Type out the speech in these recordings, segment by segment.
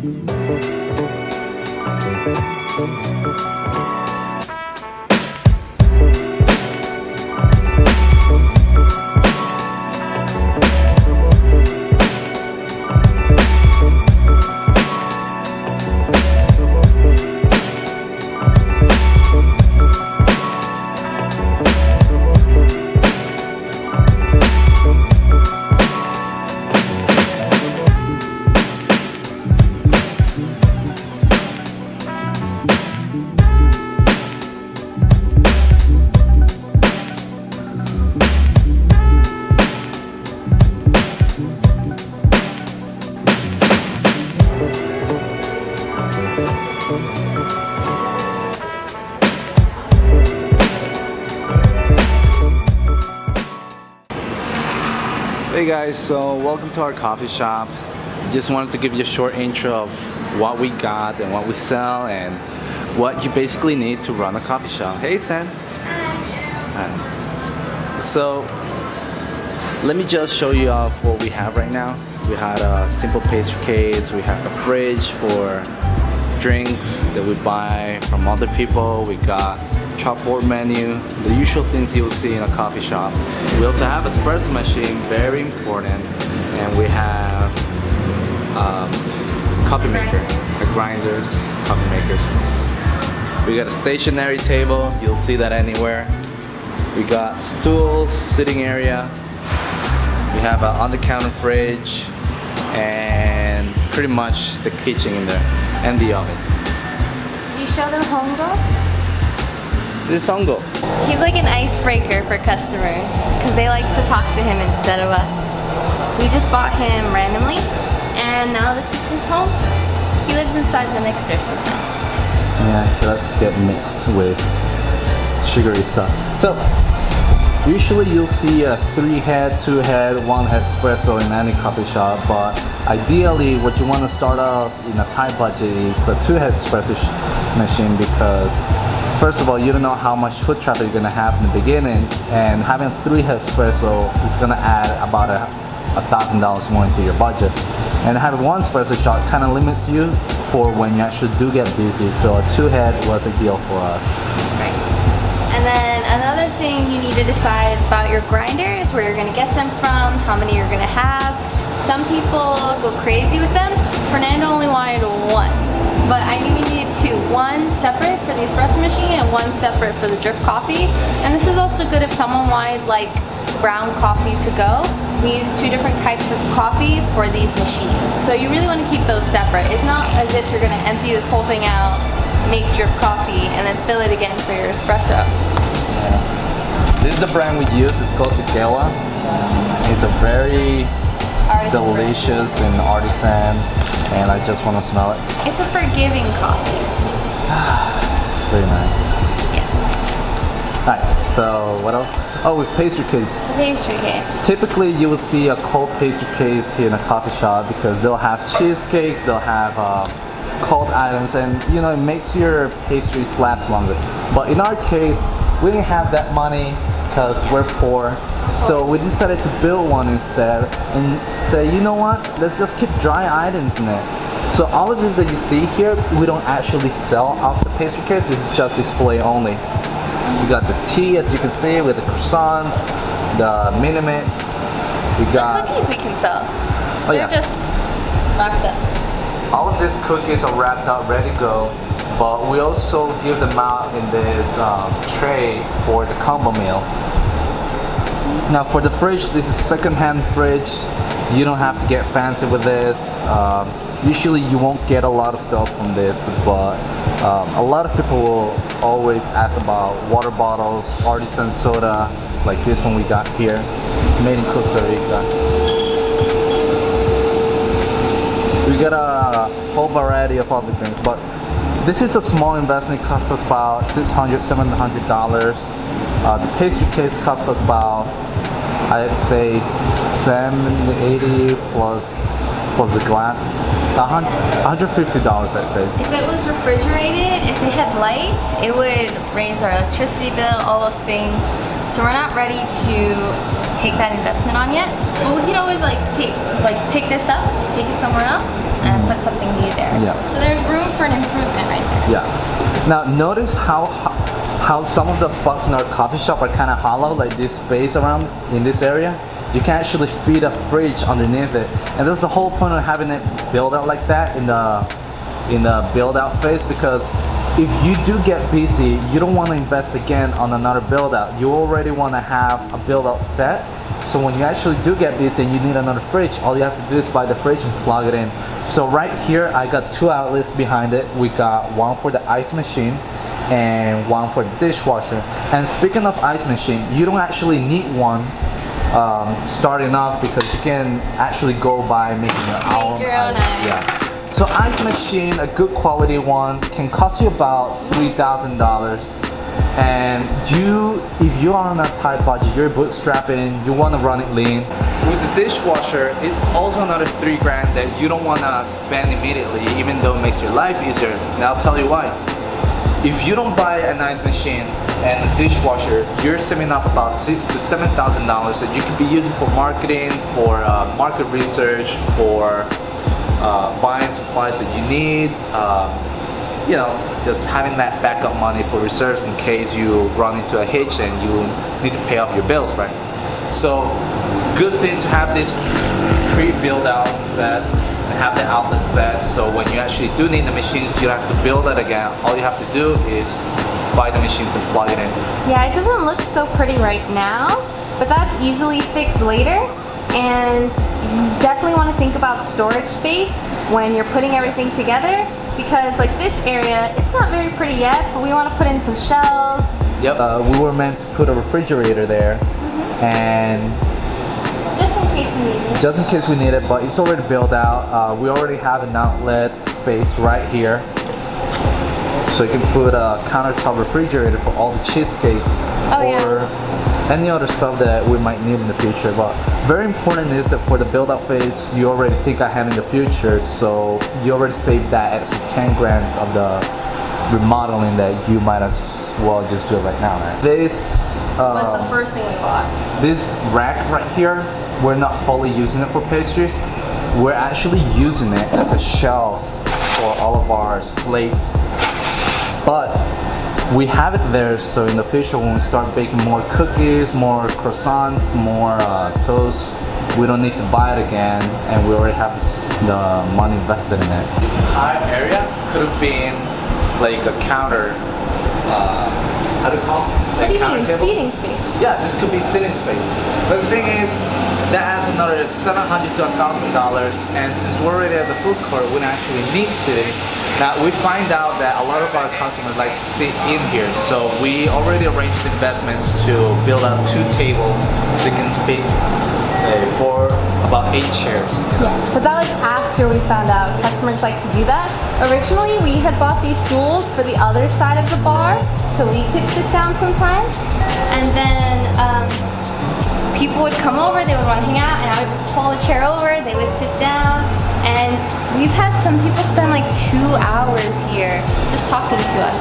Hey guys, so welcome to our coffee shop. Just wanted to give you a short intro of what we got and what we sell and what you basically need to run a coffee shop. Hey Sam. Hi. So let me just show you off what we have right now. We had a simple pastry case, we have a fridge for drinks that we buy from other people, we got chalkboard menu, the usual things you will see in a coffee shop. We also have a espresso machine, very important, and we have coffee maker, grinders, coffee makers. We got a stationary table, you'll see that anywhere. We got stools, sitting area. We have an on-the-counter fridge and pretty much the kitchen in there and the oven. Did you show them Hongo? This is Hongo. He's like an icebreaker for customers because they like to talk to him instead of us. We just bought him randomly and now this is his home. He lives inside the mixer sometimes. Yeah, he likes to get mixed with sugary stuff. So, usually you'll see a 3-head, 2-head, 1-head espresso in any coffee shop, but ideally what you want to start off in a tight budget is a 2-head espresso machine because first of all, you don't know how much foot traffic you're going to have in the beginning, and having a 3-head espresso is going to add about $1,000 more into your budget. And having one espresso shot kind of limits you for when you actually do get busy, so a 2-head was a deal for us. Right. And then another thing you need to decide is about your grinders, where you're going to get them from, how many you're going to have. Some people go crazy with them. Fernando only wanted one. But I knew we needed two. One separate for the espresso machine and one separate for the drip coffee. And this is also good if someone wanted like ground coffee to go. We use 2 different types of coffee for these machines. So you really want to keep those separate. It's not as if you're going to empty this whole thing out, make drip coffee, and then fill it again for your espresso. Yeah. This is the brand we use. It's called Sigela. It's a very delicious and artisan, and I just want to smell it. It's a forgiving coffee. It's very nice. Yeah. Alright, so what else? Oh, with pastry case. Pastry case. Typically you will see a cold pastry case here in a coffee shop because they'll have cheesecakes, they'll have cold items, and you know, it makes your pastries last longer. But in our case, we didn't have that money because we're poor. So we decided to build one instead and say, you know what, let's just keep dry items in it. So all of this that you see here, we don't actually sell off the pastry case, this is just display only. We got the tea, as you can see, with the croissants, the mini-mints. We got the cookies we can sell. Oh, They're just wrapped up. All of these cookies are wrapped up, ready to go. But we also give them out in this tray for the combo meals. Now for the fridge, this is second-hand fridge. You don't have to get fancy with this. Usually you won't get a lot of sales from this, but a lot of people will always ask about water bottles, artisan soda, like this one we got here. It's made in Costa Rica. We got a whole variety of other drinks, but this is a small investment. It cost us about $600, $700. The pastry case cost us about, I'd say, $70, $80 plus the glass. $150, I'd say. If it was refrigerated, if it had lights, it would raise our electricity bill, all those things. So we're not ready to take that investment on yet. But we can always pick this up, take it somewhere else, and put something new there. Yeah. So there's room for an improvement right there. Yeah. Now notice how some of the spots in our coffee shop are kind of hollow, like this space around in this area. You can actually feed a fridge underneath it, and that's the whole point of having it build out like that in the build out phase, because if you do get busy, you don't want to invest again on another build out. You already want to have a build out set, so when you actually do get busy and you need another fridge, all you have to do is buy the fridge and plug it in. So right here I got two outlets behind it. We got one for the ice machine and one for the dishwasher. And speaking of ice machine, you don't actually need one starting off, because you can actually go by making your own ice. Yeah. So ice machine, a good quality one, can cost you about $3,000. And if you are on a tight budget, you're bootstrapping, you want to run it lean. With the dishwasher, it's also another $3 grand that you don't want to spend immediately, even though it makes your life easier. And I'll tell you why. If you don't buy an ice machine and a dishwasher, you're saving up about $6,000 to $7,000 that you could be using for marketing, for market research, for buying supplies that you need, you know, just having that backup money for reserves in case you run into a hitch and you need to pay off your bills, right? So, good thing to have this pre-built out set and have the outlet set, so when you actually do need the machines, you don't have to build it again. All you have to do is buy the machines and plug it in. Yeah, it doesn't look so pretty right now, but that's easily fixed later. And you definitely want to think about storage space when you're putting everything together, because like this area, it's not very pretty yet, but we want to put in some shelves. Yep. We were meant to put a refrigerator there, and just in case we need it. Just in case we need it, but it's already built out. We already have an outlet space right here, so you can put a countertop refrigerator for all the cheesecakes or any other stuff that we might need in the future. But very important is that for the build out phase, you already think ahead in the future, so you already saved that extra 10 grand of the remodeling that you might as well just do it right now, right? This was the first thing we bought. This rack right here, we're not fully using it for pastries. We're actually using it as a shelf for all of our slates, but we have it there, so in the future when we start baking more cookies, more croissants, more toast, we don't need to buy it again, and we already have the money invested in it. This entire area could have been like a counter, how do you call it? Like counter table? Seating space. Yeah, this could be seating space. But the thing is, that adds another $700 to $1,000, and since we're already at the food court, we don't actually need seating. Now we find out that a lot of our customers like to sit in here, so we already arranged investments to build out 2 tables so they can fit for about 8 chairs. Yeah, but that was after we found out customers like to do that. Originally, we had bought these stools for the other side of the bar, so we could sit down sometimes. And then people would come over, they would want to hang out, and I would just pull the chair over, they would sit down. And we've had some people spend like 2 hours here just talking to us.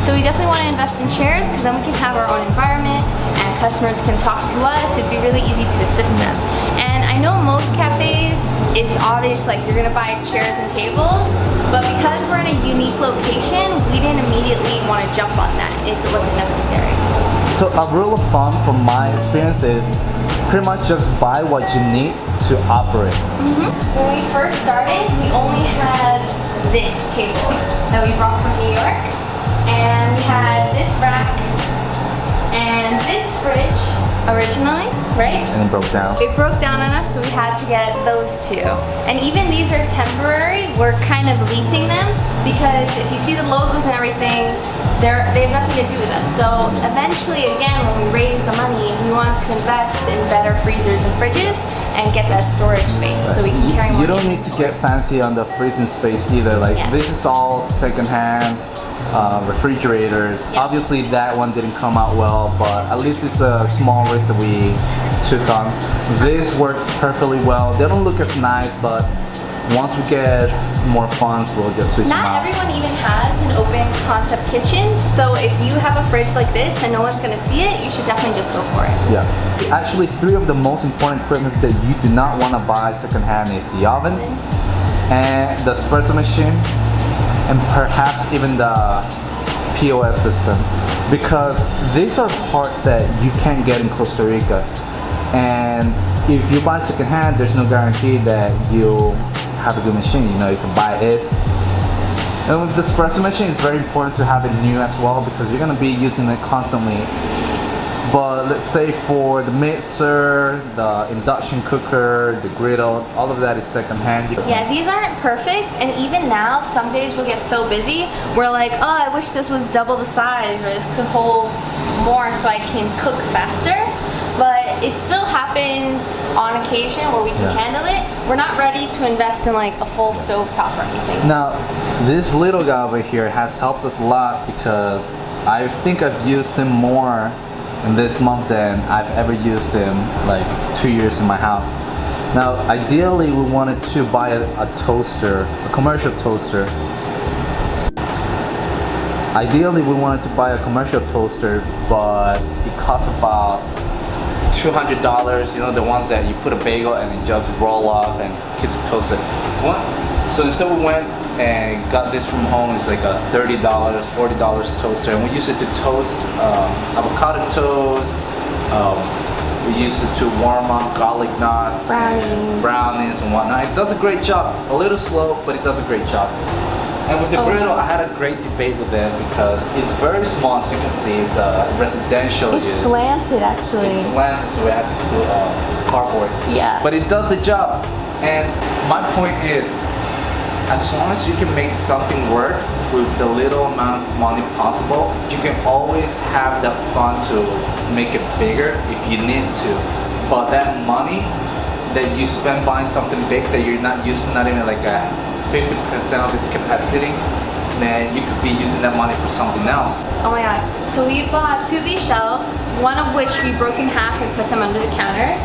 So we definitely want to invest in chairs, because then we can have our own environment and customers can talk to us. It'd be really easy to assist them. And I know most cafes, it's obvious like you're gonna buy chairs and tables, but because we're in a unique location, we didn't immediately want to jump on that if it wasn't necessary. So a rule of thumb from my experience is pretty much just buy what you need to operate. When we first started, we only had this table that we brought from New York, and we had this rack and this fridge originally, right? And it broke down. It broke down on us, so we had to get those 2. And even these are temporary. We're kind of leasing them, because if you see the logos and everything, they have nothing to do with us. So eventually, again, when we raise the money, we want to invest in better freezers and fridges and get that storage space, so we can carry more. You don't need to get fancy on the freezing space either. Like this is all secondhand refrigerators. Obviously that one didn't come out well, but at least it's a small risk that we took on. This works perfectly well. They don't look as nice, but once we get more funds, we'll just switch them out. Not everyone even has an open concept kitchen, so if you have a fridge like this and no one's gonna see it, you should definitely just go for it. Yeah. Actually, 3 of the most important equipment that you do not want to buy secondhand is the oven, and the espresso machine, and perhaps even the POS system, because these are parts that you can't get in Costa Rica. And if you buy secondhand, there's no guarantee that you'll have a good machine. You know, it's a buy it's. And with the espresso machine, it's very important to have it new as well, because you're gonna be using it constantly. But let's say for the mixer, the induction cooker, the griddle, all of that is secondhand. Yeah, these aren't perfect, and even now, some days we'll get so busy, we're like, oh, I wish this was double the size, or this could hold more so I can cook faster. But it still happens on occasion where we can handle it. We're not ready to invest in like a full stovetop or anything. Now, this little guy over here has helped us a lot, because I think I've used him more in this month than I've ever used him like 2 years in my house. Now, ideally we wanted to buy a toaster, a commercial toaster. Ideally we wanted to buy a commercial toaster, but it costs about $200, you know, the ones that you put a bagel and it just roll off and keeps it toasted. So instead we went and got this from home. It's like a $30, $40 toaster, and we use it to toast avocado toast. We use it to warm up garlic knots, and brownies and whatnot. It does a great job. A little slow, but it does a great job. And with the griddle, I had a great debate with it, because it's very small, as you can see. It's residential use. It's slanted, actually. It's slanted, so we have to put cardboard. Yeah. But it does the job. And my point is, as long as you can make something work with the little amount of money possible, you can always have that fun to make it bigger if you need to. But that money that you spend buying something big that you're not using, not even like a 50% of its capacity, then you could be using that money for something else. Oh my god. So we bought 2 of these shelves, one of which we broke in half and put them under the counters.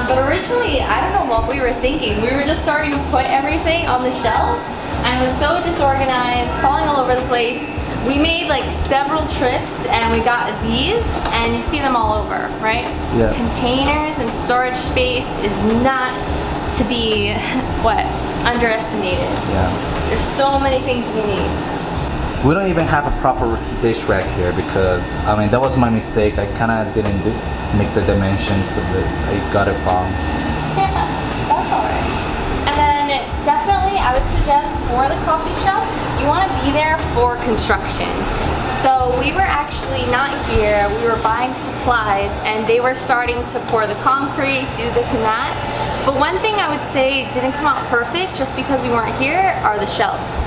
But originally, I don't know what we were thinking. We were just starting to put everything on the shelf, and it was so disorganized, falling all over the place. We made like several trips, and we got these, and you see them all over, right? Yeah. Containers and storage space is not to be, underestimated. Yeah. There's so many things we need. We don't even have a proper dish rack here, because, I mean, that was my mistake. I kind of didn't make the dimensions of this. I got it wrong. Yeah, that's alright. And then definitely I would suggest for the coffee shop, you want to be there for construction. So we were actually not here, we were buying supplies, and they were starting to pour the concrete, do this and that. But one thing I would say didn't come out perfect just because we weren't here are the shelves.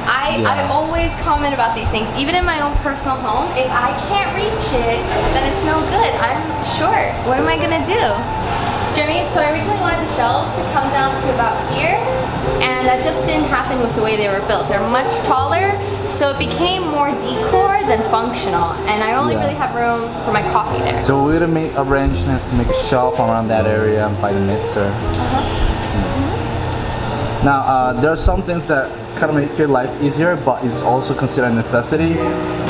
I always comment about these things, even in my own personal home. If I can't reach it, then it's no good. I'm short. What am I gonna do? Do you know what I mean? So I originally wanted the shelves to come down to about here, and that just didn't happen with the way they were built. They're much taller, so it became more decor than functional, and I only really have room for my coffee there. So we're gonna make arrangements to make a shelf around that area by the mixer. Now, there are some things that kind of make your life easier, but it's also considered a necessity,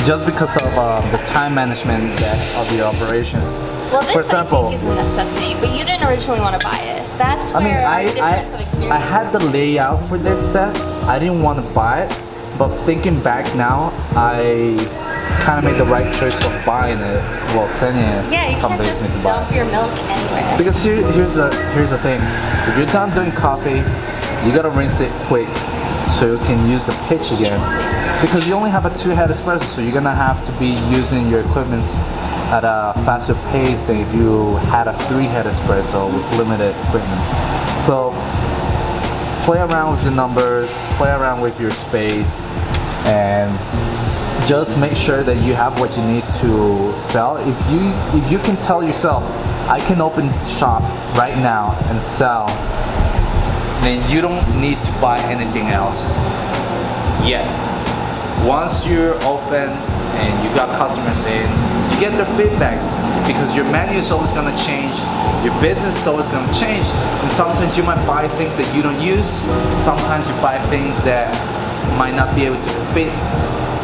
just because of the time management of your operations. Well, this For example, I think is a necessity, but you didn't originally want to buy it. That's where the difference of experience. I had the layout for this set. I didn't want to buy it, but thinking back now, I kind of made the right choice of buying it, well, sending it. Yeah, you can't just dump your milk anywhere. Because here's the thing. If you're done doing coffee, you gotta rinse it quick so you can use the pitch again. Because you only have a 2-head espresso, so you're gonna have to be using your equipment at a faster pace than if you had a 3-head espresso with limited equipment. So play around with the numbers, play around with your space, and just make sure that you have what you need to sell. If you can tell yourself, I can open shop right now and sell, then you don't need to buy anything else yet. Once you're open and you got customers in, you get their feedback, because your menu is always going to change, your business is always going to change, and sometimes you might buy things that you don't use, sometimes you buy things that might not be able to fit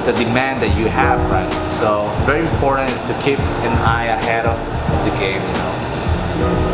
the demand that you have, right? So very important is to keep an eye ahead of the game, you know.